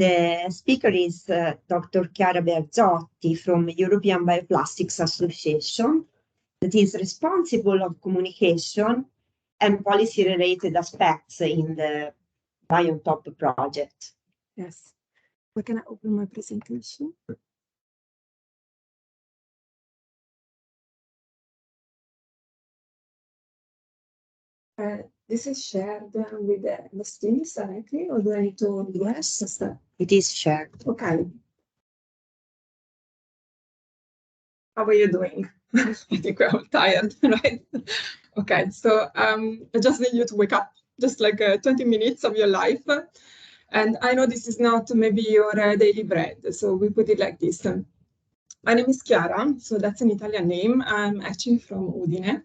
The speaker is Dr. Chiara Bearzotti from European Bioplastics Association, that is responsible of communication and policy-related aspects in the BioNTop project. Yes. Where can I open my presentation? This is shared with the students directly, or do I need to? Yes, it is shared. Okay. How are you doing? I think we're all tired, right? Okay, so I just need you to wake up, just like 20 minutes of your life. And I know this is not maybe your daily bread, so we put it like this. My name is Chiara, so that's an Italian name. I'm actually from Udine,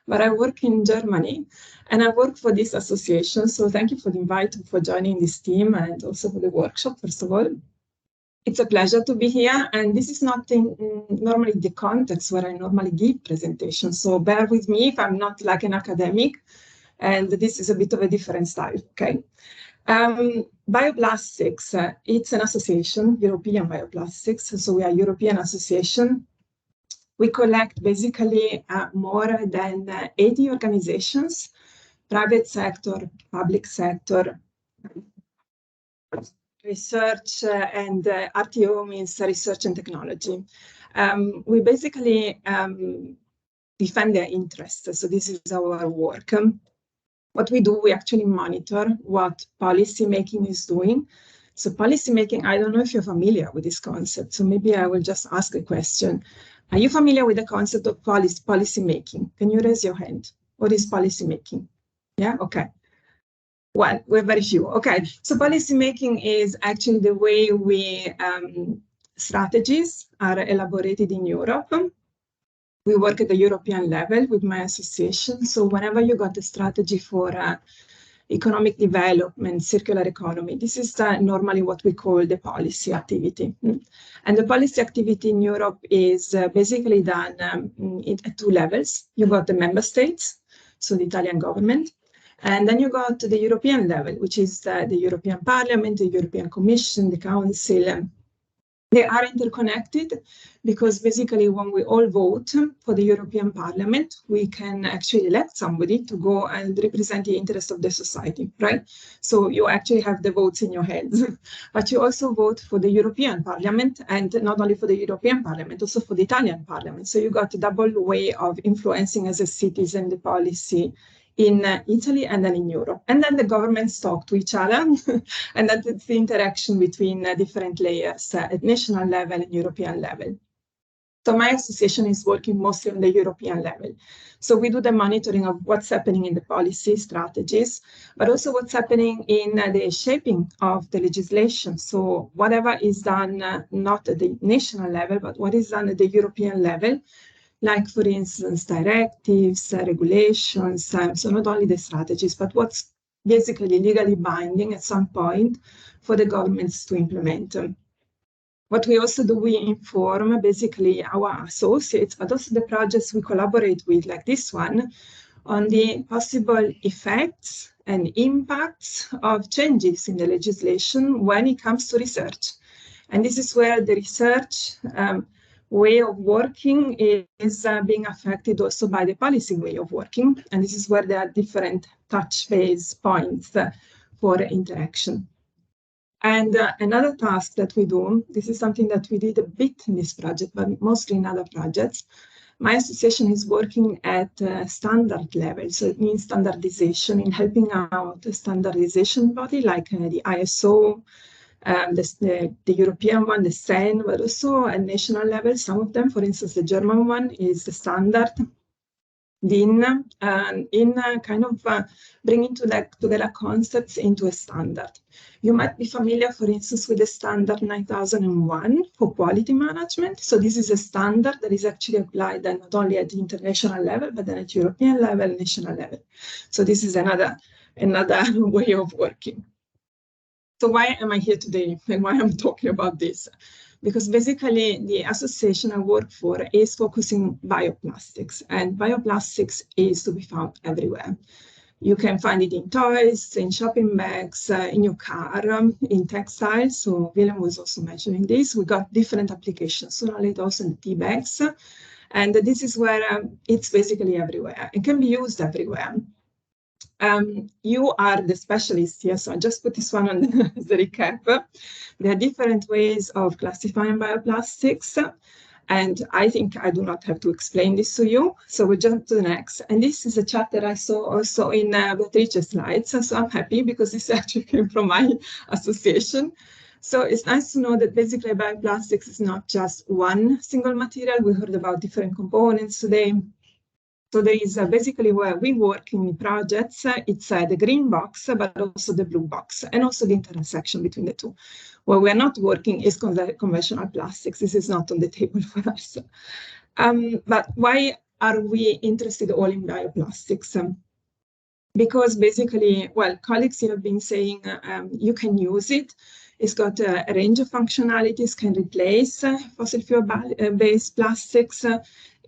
but I work in Germany, and I work for this association. So thank you for the invite, for joining this team, and also for the workshop, first of all. It's a pleasure to be here, and this is not normally the context where I normally give presentations, so bear with me if I'm not like an academic, and this is a bit of a different style, okay? Bioplastics, it's an association, European Bioplastics, so we are a European association. We collect basically more than 80 organizations, private sector, public sector, research, and RTO means research and technology. We basically defend their interests, so this is our work. What we do, we actually monitor what policy making is doing. So policy making, I don't know if you're familiar with this concept, so maybe I will just ask a question. Are you familiar with the concept of policy making? Can you raise your hand? What is policy making? Yeah, okay. Well, we're very few. Okay, so policy making is actually the way we strategies are elaborated in Europe. We work at the European level with my association. So whenever you got a strategy for economic development, circular economy, this is normally what we call the policy activity. And the policy activity in Europe is basically done at two levels. You got the member states, so the Italian government, and then you got the European level, which is the European Parliament, the European Commission, the Council. They are interconnected because basically when we all vote for the European Parliament, we can actually elect somebody to go and represent the interest of the society, right? So you actually have the votes in your hands, but you also vote for the European Parliament, and not only for the European Parliament, also for the Italian Parliament. So you got a double way of influencing as a citizen the policy in Italy and then in Europe. And then the governments talk to each other, and that's the interaction between different layers at national level and European level. So my association is working mostly on the European level. So we do the monitoring of what's happening in the policy strategies, but also what's happening in the shaping of the legislation. So whatever is done, not at the national level, but what is done at the European level, like, for instance, directives, regulations, so not only the strategies, but what's basically legally binding at some point for the governments to implement. What we also do, we inform basically our associates, but also the projects we collaborate with, like this one, on the possible effects and impacts of changes in the legislation when it comes to research. And this is where the research way of working is being affected also by the policy way of working. And this is where there are different touch base points for interaction. And another task that we do, this is something that we did a bit in this project, but mostly in other projects. My association is working at standard level. So it means standardization, in helping out a standardization body like the ISO, the European one, the SEN, but also at national level. Some of them, for instance, the German one is the standard DIN, in kind of bringing together concepts into a standard. You might be familiar, for instance, with the standard 9001 for quality management. So this is a standard that is actually applied not only at the international level, but then at European level, national level. So this is another way of working. So why am I here today and why I'm talking about this? Because basically the association I work for is focusing bioplastics, and bioplastics is to be found everywhere. You can find it in toys, in shopping bags, in your car, in textiles. So Willem was also mentioning this. We got different applications, so now it also in tea bags. And this is where it's basically everywhere. It can be used everywhere. You are the specialist here, so I just put this one on as a recap. There are different ways of classifying bioplastics, and I think I do not have to explain this to you. So we'll jump to the next. And this is a chart that I saw also in Beatrice's slides, so I'm happy because this actually came from my association. So it's nice to know that basically bioplastics is not just one single material. We heard about different components today. So there is basically where we work in projects, it's the green box, but also the blue box, and also the intersection between the two. Where we're not working is conventional plastics. This is not on the table for us. But why are we interested all in bioplastics? Because basically, well, colleagues have been saying you can use it. It's got a range of functionalities, can replace fossil fuel-based plastics.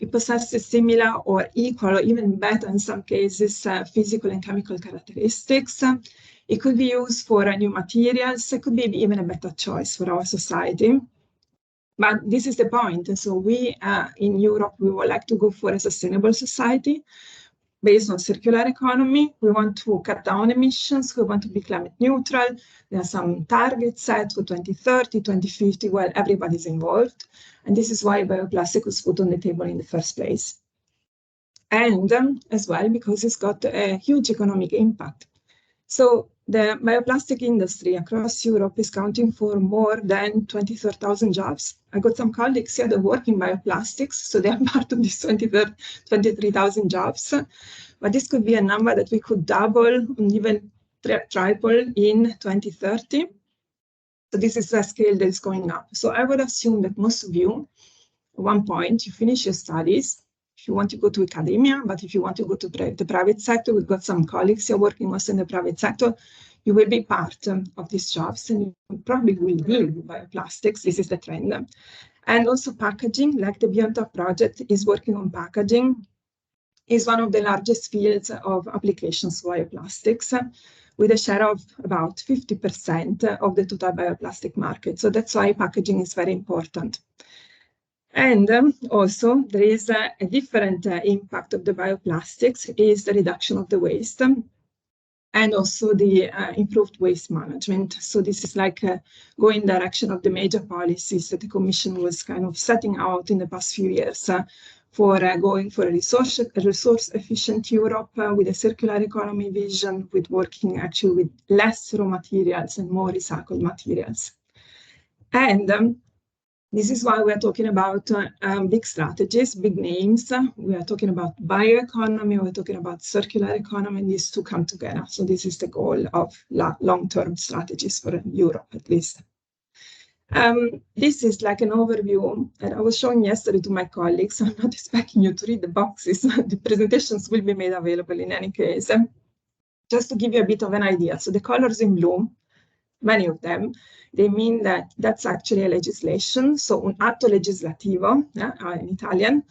It possesses similar or equal or even better in some cases physical and chemical characteristics. It could be used for new materials. It could be even a better choice for our society. But this is the point. And so we in Europe, we would like to go for a sustainable society based on circular economy. We want to cut down emissions. We want to be climate neutral. There are some targets set for 2030, 2050, where everybody's involved. And this is why bioplastic was put on the table in the first place. And as well, because it's got a huge economic impact. So the bioplastic industry across Europe is counting for more than 23,000 jobs. I got some colleagues here that work in bioplastics, so they are part of these 23,000 jobs. But this could be a number that we could double and even triple in 2030. So this is a scale that is going up. So I would assume that most of you, at one point, you finish your studies. If you want to go to academia, but if you want to go to the private sector, we've got some colleagues here working also in the private sector, you will be part of these jobs and you probably will deal with bioplastics. This is the trend. And also packaging, like the BIOnTop project is working on packaging, is one of the largest fields of applications for bioplastics, with a share of about 50% of the total bioplastic market. So that's why packaging is very important. And also, there is a different impact of the bioplastics is the reduction of the waste and also the improved waste management. So this is like going in direction of the major policies that the Commission was kind of setting out in the past few years for going for a resource-efficient Europe with a circular economy vision, with working actually with less raw materials and more recycled materials. And this is why we're talking about big strategies, big names. We are talking about bioeconomy, we're talking about circular economy, and these two come together. So this is the goal of long-term strategies for Europe, at least. This is like an overview, and I was showing yesterday to my colleagues. I'm not expecting you to read the boxes. The presentations will be made available in any case. Just to give you a bit of an idea. So the colors in blue, many of them, they mean that that's actually a legislation, so un atto legislativo in Italian,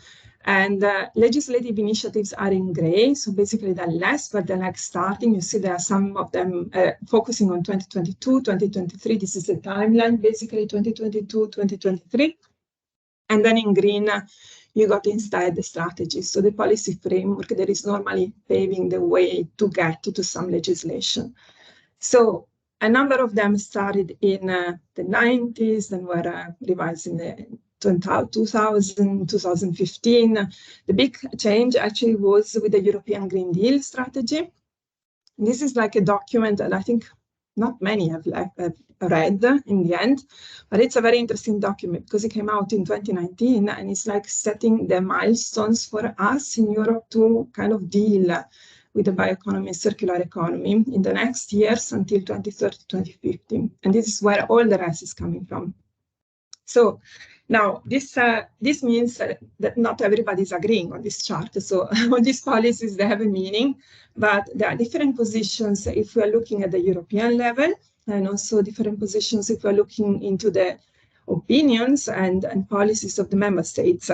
and legislative initiatives are in gray, so basically they're less, but they're like starting. You see there are some of them focusing on 2022, 2023, this is the timeline, basically 2022, 2023, and then in green, you got instead the strategies, so the policy framework that is normally paving the way to get to some legislation. So a number of them started in the 90s, then were revised in the 2000, 2015. The big change actually was with the European Green Deal strategy. This is like a document that I think not many have read in the end, but it's a very interesting document because it came out in 2019 and it's like setting the milestones for us in Europe to kind of deal with the bioeconomy and circular economy in the next years until 2030, 2050. And this is where all the rest is coming from. So now this means that not everybody is agreeing on this chart. So all these policies, they have a meaning, but there are different positions if we are looking at the European level, and also different positions if we're looking into the opinions and policies of the member states.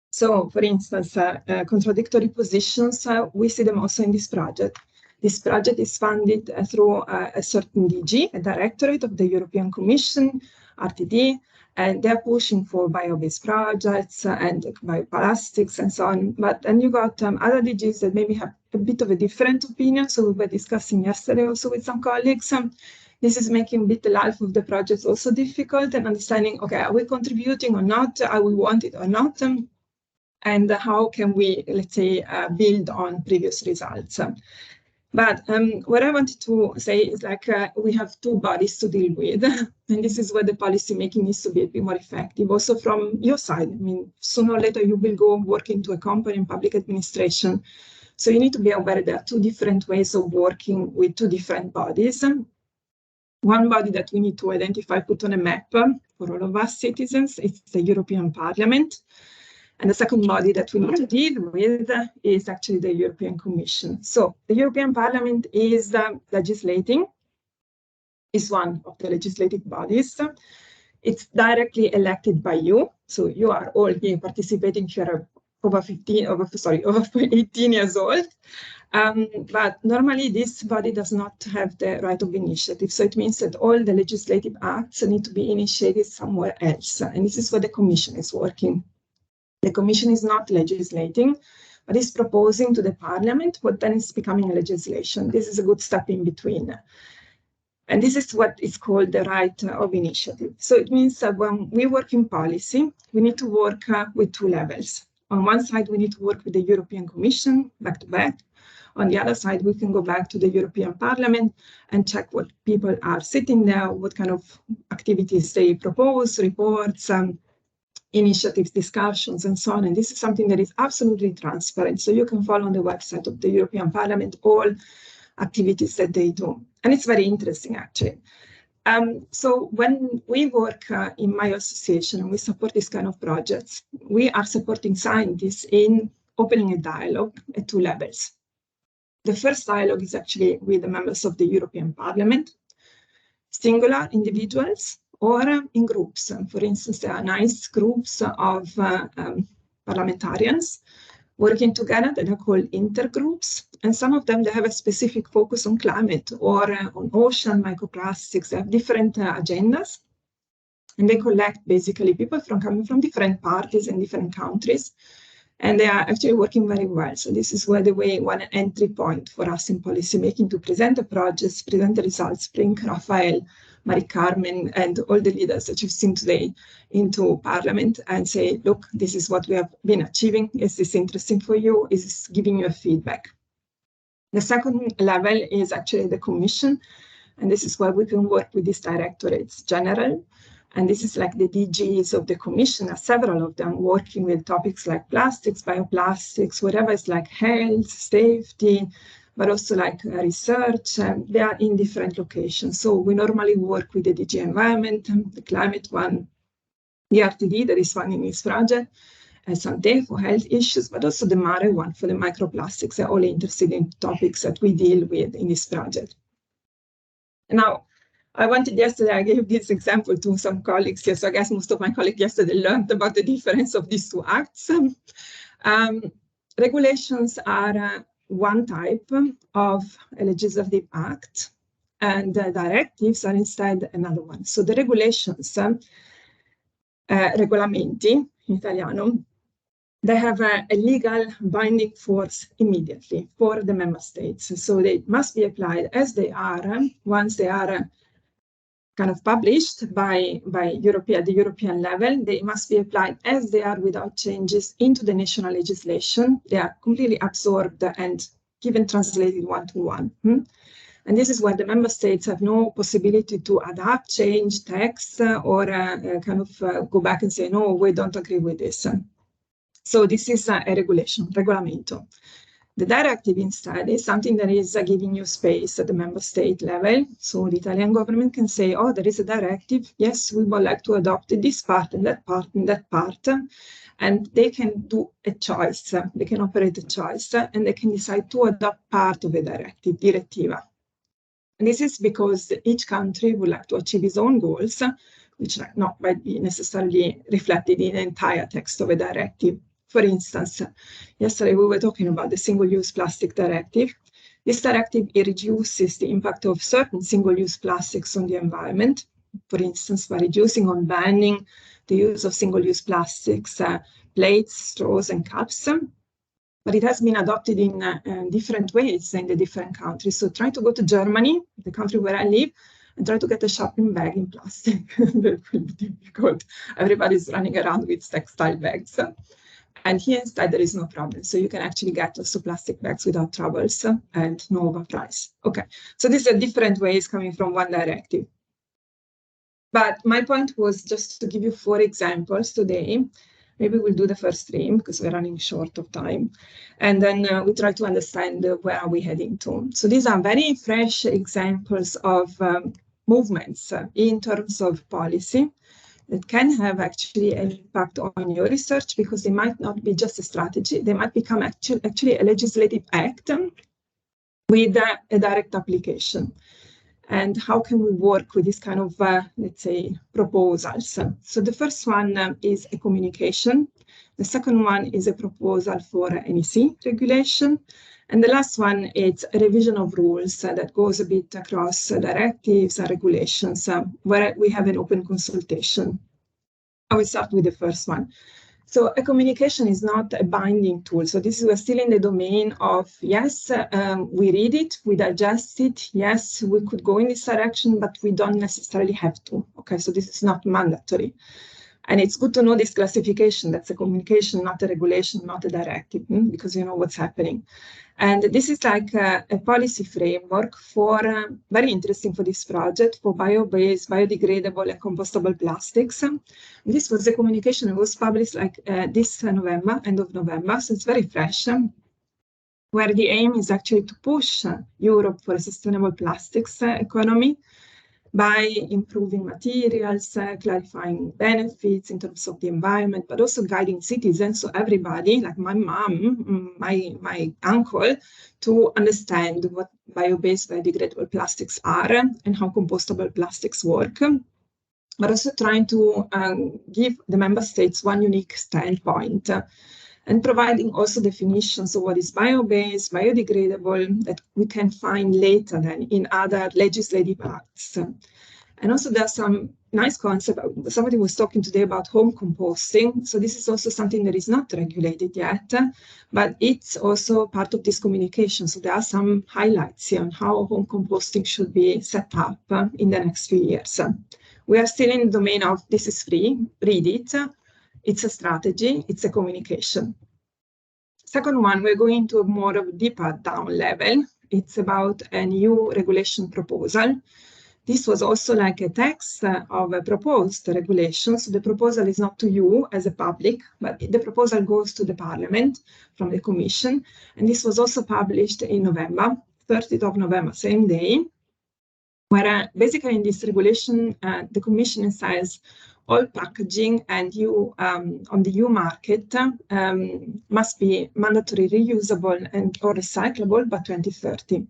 So, for instance, contradictory positions, we see them also in this project. This project is funded through a certain DG, a directorate of the European Commission, RTD, and they're pushing for bio-based projects and bioplastics and so on. But then you got other DGs that maybe have a bit of a different opinion. So we were discussing yesterday also with some colleagues. This is making a bit the life of the projects also difficult and understanding, okay, are we contributing or not? Are we wanted or not? And how can we, let's say, build on previous results? But what I wanted to say is like we have two bodies to deal with, and this is where the policy making needs to be a bit more effective. Also from your side, I mean, sooner or later you will go work into a company in public administration. So you need to be aware there are two different ways of working with two different bodies. One body that we need to identify, put on a map for all of us citizens, it's the European Parliament. And the second body that we need to deal with is actually the European Commission. So the European Parliament is legislating, is one of the legislative bodies. It's directly elected by you. So you are all here participating, you are over 18 years old. But normally this body does not have the right of initiative. So it means that all the legislative acts need to be initiated somewhere else. And this is where the Commission is working. The Commission is not legislating, but is proposing to the Parliament what then is becoming legislation. This is a good step in between. And this is what is called the right of initiative. So it means that when we work in policy, we need to work with two levels. On one side, we need to work with the European Commission back to back. On the other side, we can go back to the European Parliament and check what people are sitting there, what kind of activities they propose, reports, initiatives, discussions, and so on. And this is something that is absolutely transparent. So you can follow on the website of the European Parliament all activities that they do. And it's very interesting, actually. So when we work in my association and we support this kind of projects, we are supporting scientists in opening a dialogue at two levels. The first dialogue is actually with the members of the European Parliament, singular individuals, or in groups. For instance, there are nice groups of parliamentarians working together that are called intergroups. And some of them, they have a specific focus on climate or on ocean, microplastics. They have different agendas. And they collect basically people coming from different parties and different countries. And they are actually working very well. So this is where one entry point for us in policymaking to present the projects, present the results, bring Rafael, Marie Carmen, and all the leaders that you've seen today into Parliament and say, look, this is what we have been achieving. Is this interesting for you? Is this giving you a feedback? The second level is actually the Commission. And this is where we can work with these directorates general. And this is like the DGs of the Commission, several of them working with topics like plastics, bioplastics, whatever is like health, safety, but also like research. They are in different locations. So we normally work with the DG Environment, the climate one, the RTD that is funding this project, Santé for health issues, but also the Mare one for the microplastics. They're all interested in topics that we deal with in this project. Now, I gave this example to some colleagues here, so I guess most of my colleagues yesterday learned about the difference of these two acts. Regulations are one type of a legislative act, and directives are instead another one. So the regulations, regolamenti in Italiano, they have a legal binding force immediately for the member states. So they must be applied as they are once they are kind of published by the European level. They must be applied as they are without changes into the national legislation. They are completely absorbed and given translated one-to-one. And this is where the member states have no possibility to adapt, change text, or go back and say, no, we don't agree with this. So this is a regulation, regolamento. The directive instead is something that is giving you space at the member state level. So the Italian government can say, oh, there is a directive. Yes, we would like to adopt this part and that part and that part. And they can do a choice. They can operate a choice and they can decide to adopt part of a directive, direttiva. And this is because each country would like to achieve its own goals, which might not be necessarily reflected in the entire text of a directive. For instance, yesterday we were talking about the Single-Use Plastic Directive. This directive reduces the impact of certain single-use plastics on the environment, for instance, by reducing or banning the use of single-use plastics, plates, straws, and cups. But it has been adopted in different ways in the different countries. So try to go to Germany, the country where I live, and try to get a shopping bag in plastic. That will be difficult. Everybody's running around with textile bags. And here instead, there is no problem. So you can actually get also plastic bags without troubles and no overprice. Okay, so these are different ways coming from one directive. But my point was just to give you 4 examples today. Maybe we'll do the first 3 because we're running short of time. And then we try to understand where are we heading to. So these are very fresh examples of movements in terms of policy that can have actually an impact on your research, because they might not be just a strategy. They might become actually a legislative act with a direct application. And how can we work with this kind of, let's say, proposals? So the first one is a communication. The second one is a proposal for NEC regulation. And the last one is a revision of rules that goes a bit across directives and regulations, where we have an open consultation. I will start with the first one. So a communication is not a binding tool. So this is, we're still in the domain of, yes, we read it, we digest it. Yes, we could go in this direction, but we don't necessarily have to. Okay, so this is not mandatory. And it's good to know this classification. That's a communication, not a regulation, not a directive, because you know what's happening. And this is like a policy framework for, very interesting for this project, for bio-based, biodegradable and compostable plastics. And this was the communication that was published like this November, end of November, so it's very fresh, where the aim is actually to push Europe for a sustainable plastics economy by improving materials, clarifying benefits in terms of the environment, but also guiding citizens, so everybody, like my mom, my uncle, to understand what bio-based biodegradable plastics are and how compostable plastics work, but also trying to give the member states one unique standpoint, and providing also definitions of what is bio-based, biodegradable, that we can find later then in other legislative acts. And also there's some nice concept. Somebody was talking today about home composting. So this is also something that is not regulated yet, but it's also part of this communication. So there are some highlights here on how home composting should be set up in the next few years. We are still in the domain of this is free, read it. It's a strategy, it's a communication. Second one, we're going to a more of a deeper down level. It's about a new regulation proposal. This was also like a text of a proposed regulation. So the proposal is not to you as a public, but the proposal goes to the Parliament from the Commission. And this was also published in November, 30th of November, same day, where basically in this regulation, the Commission says all packaging and on the EU market must be mandatory, reusable, and or recyclable by 2030.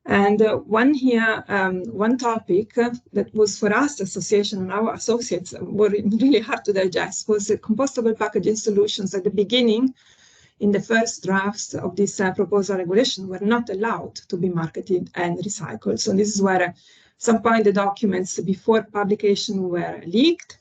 And one topic that was for us, the association and our associates, were really hard to digest was compostable packaging solutions. At the beginning, in the first drafts of this proposal regulation, were not allowed to be marketed and recycled. So this is where some point the documents before publication were leaked.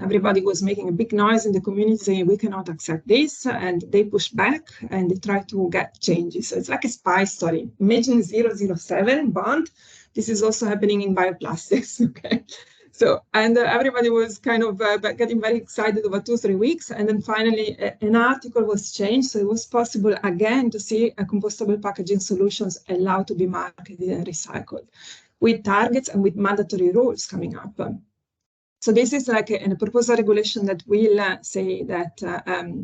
Everybody was making a big noise in the community saying we cannot accept this, and they pushed back and they tried to get changes. So it's like a spy story. Imagine 007 Bond. This is also happening in bioplastics. Okay, so and everybody was kind of getting very excited over 2-3 weeks, and then finally an article was changed, so it was possible again to see a compostable packaging solutions allowed to be marketed and recycled, with targets and with mandatory rules coming up. So this is like a proposal regulation that will say that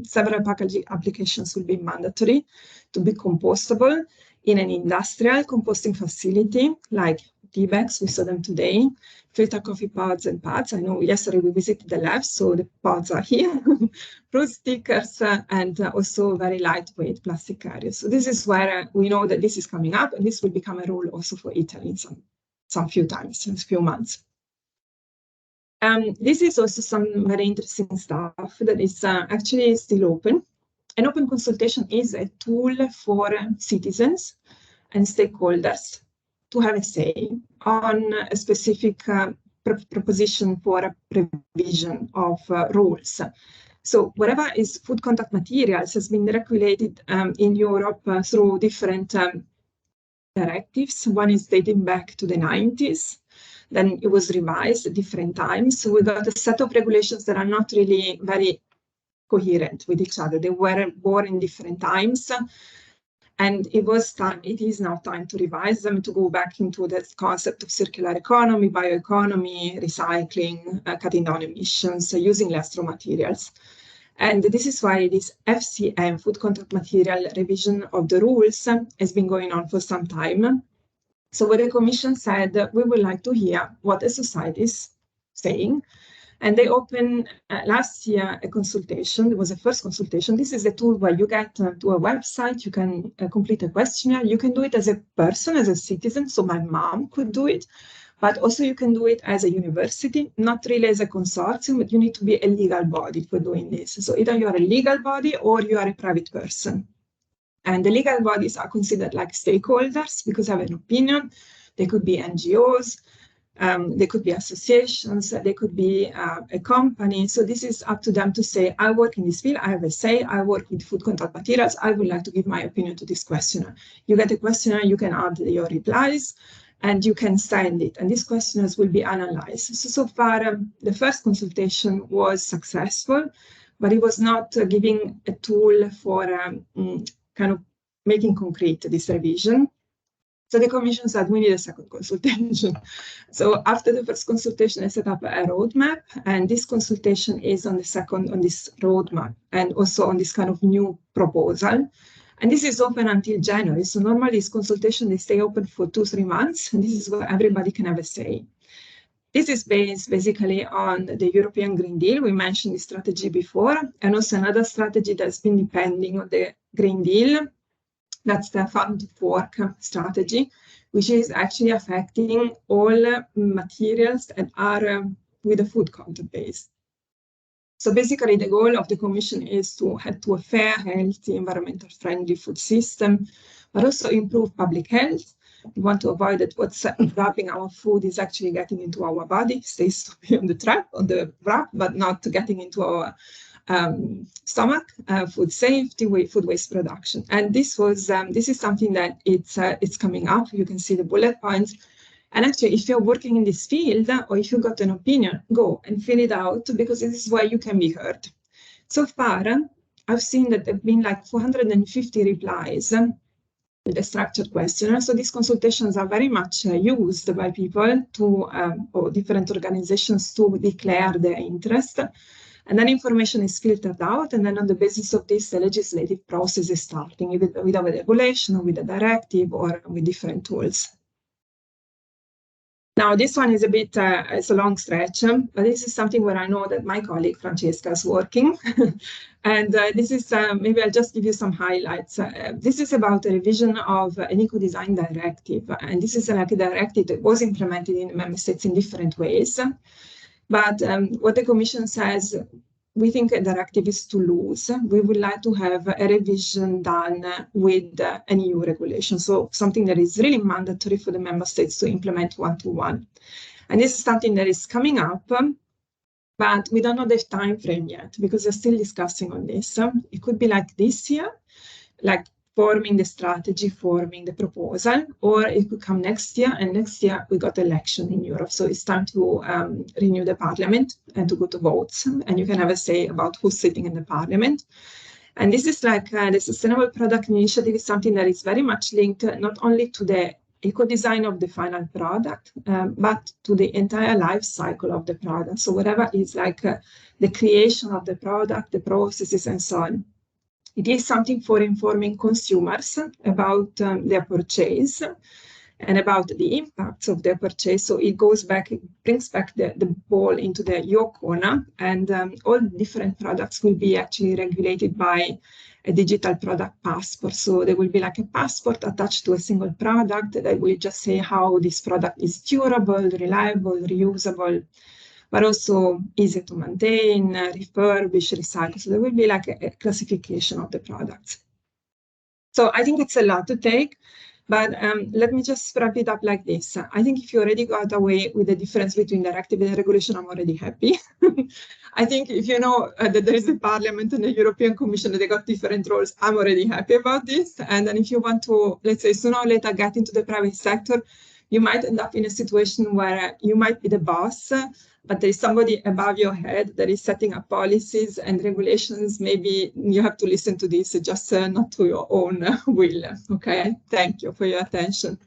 several packaging applications will be mandatory to be compostable in an industrial composting facility, like tea bags, we saw them today, filter coffee pods and pads. I know yesterday we visited the lab, so the pods are here, fruit stickers, and also very lightweight plastic carriers. So this is where we know that this is coming up, and this will become a rule also for Italy in some few times, in a few months. This is also some very interesting stuff that is actually still open. An open consultation is a tool for citizens and stakeholders to have a say on a specific proposition for a revision of rules. So whatever is food contact materials has been regulated in Europe through different directives. One is dating back to the 90s. Then it was revised at different times. So we got a set of regulations that are not really very coherent with each other. They were born in different times. And it is now time to revise them, to go back into the concept of circular economy, bioeconomy, recycling, cutting down emissions, using less raw materials. And this is why this FCM, food contact material revision of the rules, has been going on for some time. So what the Commission said, we would like to hear what the society is saying. And they opened last year a consultation. It was a first consultation. This is a tool where you get to a website, you can complete a questionnaire. You can do it as a person, as a citizen. So my mom could do it, but also you can do it as a university, not really as a consortium, but you need to be a legal body for doing this. So either you're a legal body or you are a private person. And the legal bodies are considered like stakeholders because they have an opinion. They could be NGOs, they could be associations, they could be a company. So this is up to them to say, I work in this field, I have a say, I work with food contact materials, I would like to give my opinion to this questionnaire. You get a questionnaire, you can add your replies, and you can send it. And these questionnaires will be analyzed. So far, the first consultation was successful, but it was not giving a tool for kind of making concrete this revision. So the Commission said we need a second consultation. So after the first consultation, I set up a roadmap, and this consultation is on this roadmap and also on this kind of new proposal. And this is open until January. So normally this consultation, they stay open for 2-3 months, and this is where everybody can have a say. This is based basically on the European Green Deal. We mentioned this strategy before, and also another strategy that's been depending on the Green Deal. That's the farm to fork strategy, which is actually affecting all materials that are with a food content base. So basically, the goal of the Commission is to head to a fair, healthy, environmental friendly food system, but also improve public health. We want to avoid that what's wrapping our food is actually getting into our body, stays to be on the wrap, but not getting into our stomach, food safety, food waste reduction. And this is something that it's coming up. You can see the bullet points. And actually, if you're working in this field or if you've got an opinion, go and fill it out, because this is where you can be heard. So far, I've seen that there have been like 450 replies with the structured questionnaire. So these consultations are very much used by people or different organizations to declare their interest. And then information is filtered out, and then on the basis of this, the legislative process is starting with a regulation or with a directive or with different tools. Now, this one is a bit, it's a long stretch, but this is something where I know that my colleague Francesca is working. And this is, maybe I'll just give you some highlights. This is about a revision of an eco-design directive. And this is like a directive that was implemented in the member states in different ways. But what the Commission says, we think a directive is too loose. We would like to have a revision done with an EU regulation, so something that is really mandatory for the member states to implement one-to-one. And this is something that is coming up, but we don't know the time frame yet, because we're still discussing on this. It could be like this year, like forming the strategy, forming the proposal, or it could come next year, and next year we got election in Europe. So it's time to renew the parliament and to go to votes, and you can have a say about who's sitting in the parliament. And this is like the Sustainable Product Initiative is something that is very much linked not only to the eco-design of the final product, but to the entire life cycle of the product. So whatever is like the creation of the product, the processes, and so on. It is something for informing consumers about their purchase and about the impacts of their purchase. So it goes back, it brings back the ball into your corner, and all different products will be actually regulated by a digital product passport. So there will be like a passport attached to a single product that will just say how this product is durable, reliable, reusable, but also easy to maintain, refurbish, recycle. So there will be like a classification of the products. So I think it's a lot to take, but let me just wrap it up like this. I think if you already got away with the difference between directive and regulation, I'm already happy. I think if you know that there is a parliament and the European Commission, that they got different roles, I'm already happy about this. And then if you want to, let's say, sooner or later get into the private sector, you might end up in a situation where you might be the boss, but there is somebody above your head that is setting up policies and regulations. Maybe you have to listen to this, just not to your own will. Okay, thank you for your attention.